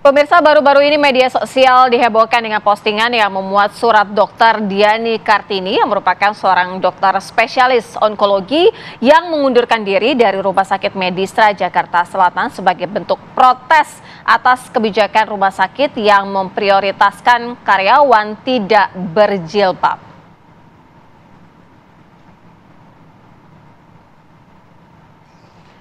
Pemirsa, baru-baru ini media sosial dihebohkan dengan postingan yang memuat surat Dr. Diani Kartini yang merupakan seorang dokter spesialis onkologi yang mengundurkan diri dari Rumah Sakit Medistra Jakarta Selatan sebagai bentuk protes atas kebijakan rumah sakit yang memprioritaskan karyawan tidak berjilbab.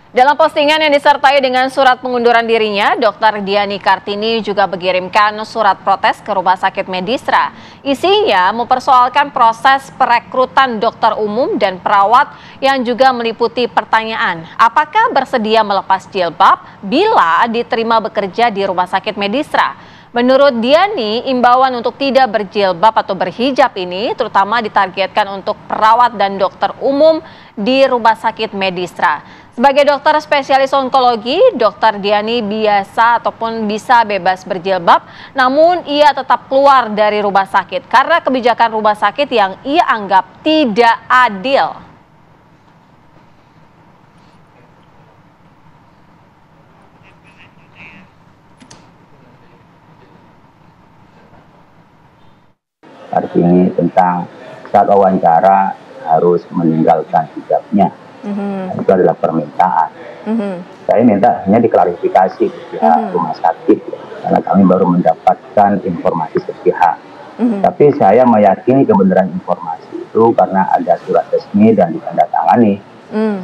Dalam postingan yang disertai dengan surat pengunduran dirinya, Dr. Diani Kartini juga mengirimkan surat protes ke Rumah Sakit Medistra. Isinya mempersoalkan proses perekrutan dokter umum dan perawat yang juga meliputi pertanyaan, apakah bersedia melepas jilbab bila diterima bekerja di Rumah Sakit Medistra? Menurut Diani, imbauan untuk tidak berjilbab atau berhijab ini terutama ditargetkan untuk perawat dan dokter umum di Rumah Sakit Medistra. Sebagai dokter spesialis onkologi, Dr. Diani biasa ataupun bisa bebas berjilbab, namun ia tetap keluar dari rumah sakit karena kebijakan rumah sakit yang ia anggap tidak adil. Artinya tentang saat wawancara harus meninggalkan hijabnya. Itu adalah permintaan. Saya minta hanya diklarifikasi ke pihak rumah sakit, karena kami baru mendapatkan informasi sepihak. Tapi saya meyakini kebenaran informasi itu karena ada surat resmi dan ditandatangani,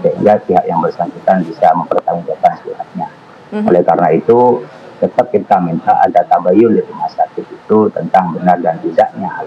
sehingga pihak yang bersangkutan bisa mempertanggungjawabkan suratnya. Oleh karena itu, tetap kita minta ada tabayun di rumah sakit itu tentang benar dan tidaknya.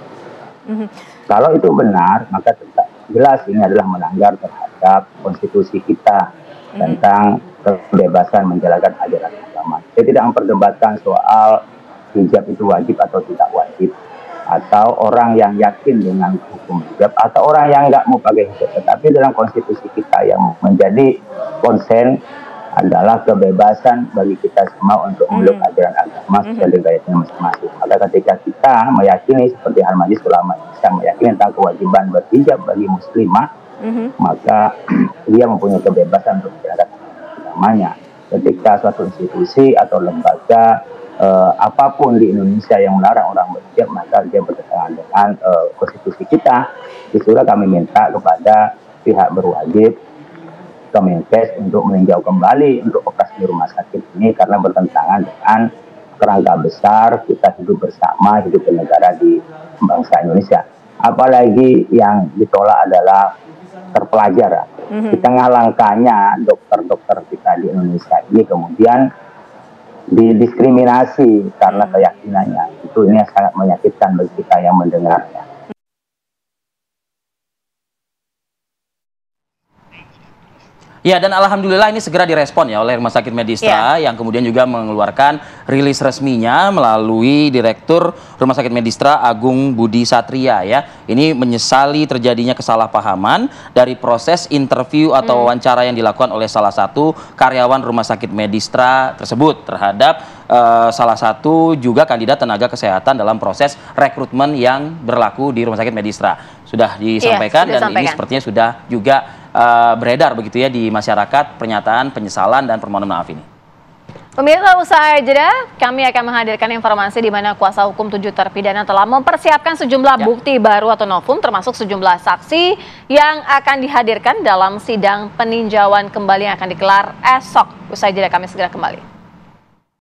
Kalau itu benar, maka tetap jelas ini adalah melanggar terhadap konstitusi kita tentang kebebasan menjalankan ajaran agama. Saya tidak memperdebatkan soal hijab itu wajib atau tidak wajib, atau orang yang yakin dengan hukum hijab, atau orang yang nggak mau pakai hijab. Tetapi dalam konstitusi kita yang menjadi konsen adalah kebebasan bagi kita semua untuk memeluk ajaran agama sesuai dengan gayanya masing-masing. Maka ketika kita meyakini seperti Al Majelis Ulama Islam meyakini tentang kewajiban berhijab bagi muslimah, maka dia mempunyai kebebasan untuk menjalankan agamanya. Ketika suatu institusi atau lembaga apapun di Indonesia yang melarang orang berhijab, maka dia bertentangan dengan konstitusi kita. Disitulah kami minta kepada pihak berwajib, Kemenkes, untuk meninjau kembali untuk operasi di rumah sakit ini karena bertentangan dengan kerangka besar kita hidup bersama, hidup bernegara di bangsa Indonesia. Apalagi yang ditolak adalah terpelajar. Di tengah langkahnya dokter-dokter kita di Indonesia ini kemudian didiskriminasi karena keyakinannya. Itu ini sangat menyakitkan bagi kita yang mendengarnya. Ya, dan alhamdulillah ini segera direspon ya oleh Rumah Sakit Medistra yang kemudian juga mengeluarkan rilis resminya melalui Direktur Rumah Sakit Medistra Agung Budi Satria ya. Ini menyesali terjadinya kesalahpahaman dari proses interview atau wawancara yang dilakukan oleh salah satu karyawan Rumah Sakit Medistra tersebut terhadap salah satu juga kandidat tenaga kesehatan dalam proses rekrutmen yang berlaku di Rumah Sakit Medistra. Sudah disampaikan dan ini sepertinya sudah juga beredar begitu ya di masyarakat pernyataan penyesalan dan permohonan maaf ini. Pemirsa, usai jeda kami akan menghadirkan informasi di mana kuasa hukum 7 terpidana telah mempersiapkan sejumlah bukti baru atau novum termasuk sejumlah saksi yang akan dihadirkan dalam sidang peninjauan kembali yang akan digelar esok. Usai jeda kami segera kembali.